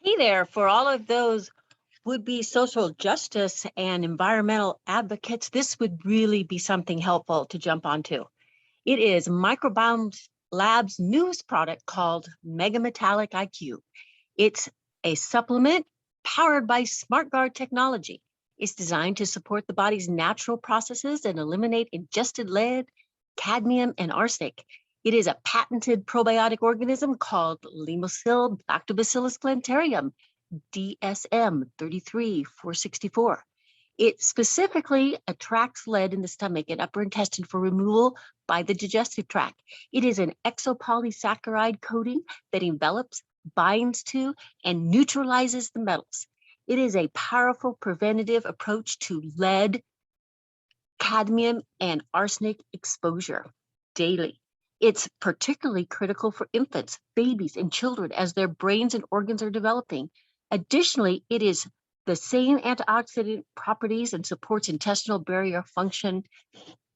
Hey there, for all of those would-be social justice and environmental advocates, this would really be something helpful to jump onto. It is Microbiome Lab's newest product called MegaMetalliq IQ. It's a supplement powered by SmartGuard technology. It's designed to support the body's natural processes and eliminate ingested lead, cadmium, and arsenic. It is a patented probiotic organism called Limocil Lactobacillus plantarum, DSM 33464. It specifically attracts lead in the stomach and upper intestine for removal by the digestive tract. It is an exopolysaccharide coating that envelops, binds to, and neutralizes the metals. It is a powerful preventative approach to lead, cadmium, and arsenic exposure daily. It's particularly critical for infants, babies, and children as their brains and organs are developing. Additionally, it is the same antioxidant properties and supports intestinal barrier function.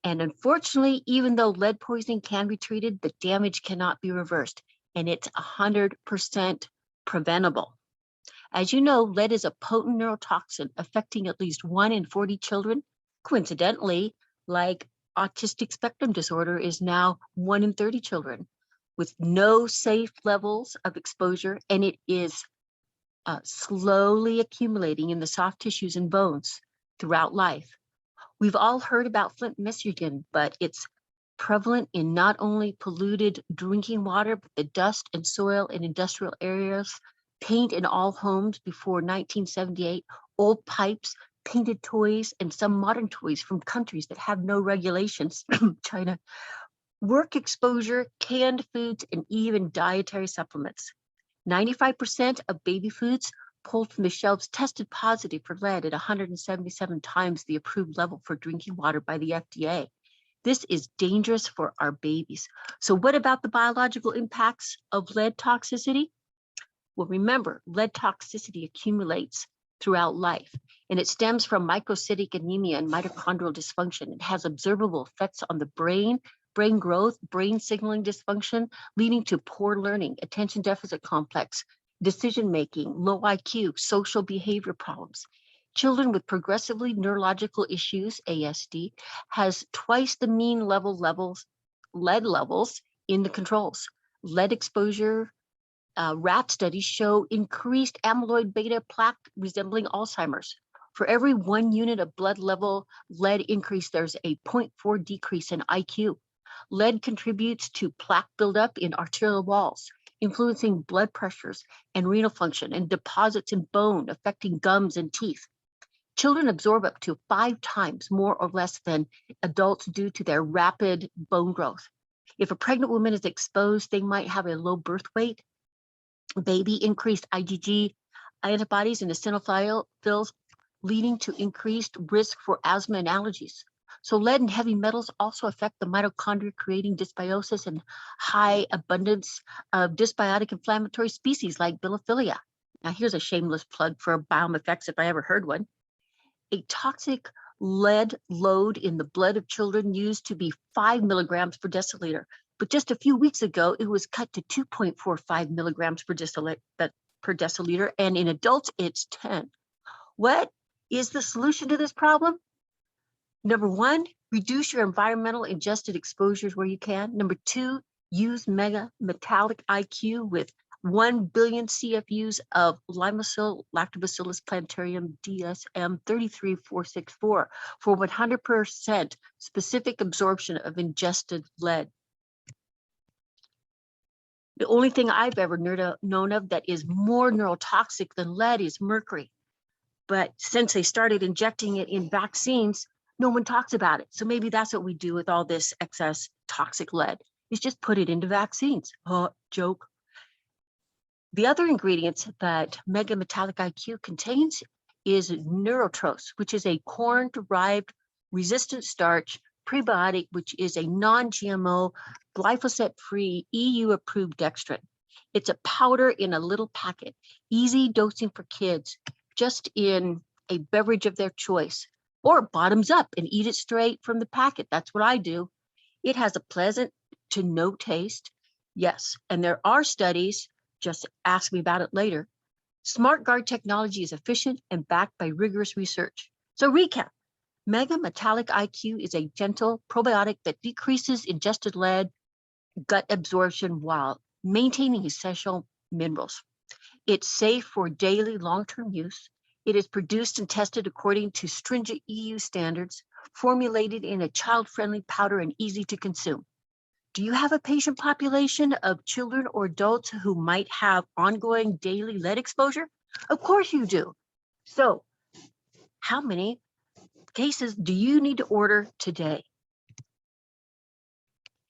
And unfortunately, even though lead poisoning can be treated, the damage cannot be reversed, and it's 100% preventable. As you know, lead is a potent neurotoxin affecting at least 1 in 40 children. Coincidentally, like autistic spectrum disorder is now 1 in 30 children with no safe levels of exposure, and it is slowly accumulating in the soft tissues and bones throughout life. We've all heard about Flint, Michigan, but it's prevalent in not only polluted drinking water, but the dust and soil in industrial areas, paint in all homes before 1978, old pipes, painted toys, and some modern toys from countries that have no regulations, China, work exposure, canned foods, and even dietary supplements. 95% of baby foods pulled from the shelves tested positive for lead at 177 times the approved level for drinking water by the FDA. This is dangerous for our babies. So what about the biological impacts of lead toxicity? Well, remember, lead toxicity accumulates throughout life, and it stems from microcytic anemia and mitochondrial dysfunction. It has observable effects on the brain growth, brain signaling dysfunction, leading to poor learning, attention deficit complex, decision-making, low IQ, social behavior problems. Children with progressively neurological issues, ASD, has twice the mean lead levels in the controls. Lead exposure rat studies show increased amyloid beta plaque resembling Alzheimer's. For every 1 unit of blood level lead increase, there's a 0.4 decrease in IQ. Lead contributes to plaque buildup in arterial walls, influencing blood pressures and renal function, and deposits in bone, affecting gums and teeth. Children absorb up to 5 times more or less than adults due to their rapid bone growth. If a pregnant woman is exposed, they might have a low birth weight, baby increased IgG antibodies in eosinophils, leading to increased risk for asthma and allergies. So lead and heavy metals also affect the mitochondria, creating dysbiosis and high abundance of dysbiotic inflammatory species like biophilia. Now here's a shameless plug for Biome Effects if I ever heard one. A toxic lead load in the blood of children used to be 5 milligrams per deciliter, but just a few weeks ago, it was cut to 2.45 milligrams per deciliter, and in adults, it's 10. What is the solution to this problem? Number 1, reduce your environmental ingested exposures where you can. Number 2, use MegaMetalliq IQ with 1 billion CFUs of Limocil Lactobacillus plantarum DSM 33464 for 100% specific absorption of ingested lead. The only thing I've ever known of that is more neurotoxic than lead is mercury. But since they started injecting it in vaccines, no one talks about it. So maybe that's what we do with all this excess toxic lead, is just put it into vaccines. Oh, joke. The other ingredients that MegaMetalliq IQ contains is neurotrose, which is a corn-derived resistant starch prebiotic, which is a non-GMO, glyphosate-free, EU-approved dextrin. It's a powder in a little packet, easy dosing for kids, just in a beverage of their choice, or bottoms up and eat it straight from the packet. That's what I do. It has a pleasant to no taste. Yes, and there are studies, just ask me about it later, SmartGuard technology is efficient and backed by rigorous research. So recap, MegaMetalliq IQ is a gentle probiotic that decreases ingested lead, gut absorption while maintaining essential minerals. It's safe for daily long-term use. It is produced and tested according to stringent EU standards, formulated in a child-friendly powder and easy to consume. Do you have a patient population of children or adults who might have ongoing daily lead exposure? Of course you do. So, how many cases do you need to order today?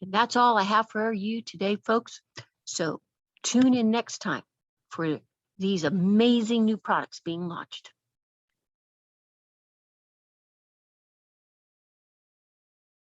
And that's all I have for you today, folks. So tune in next time for these amazing new products being launched.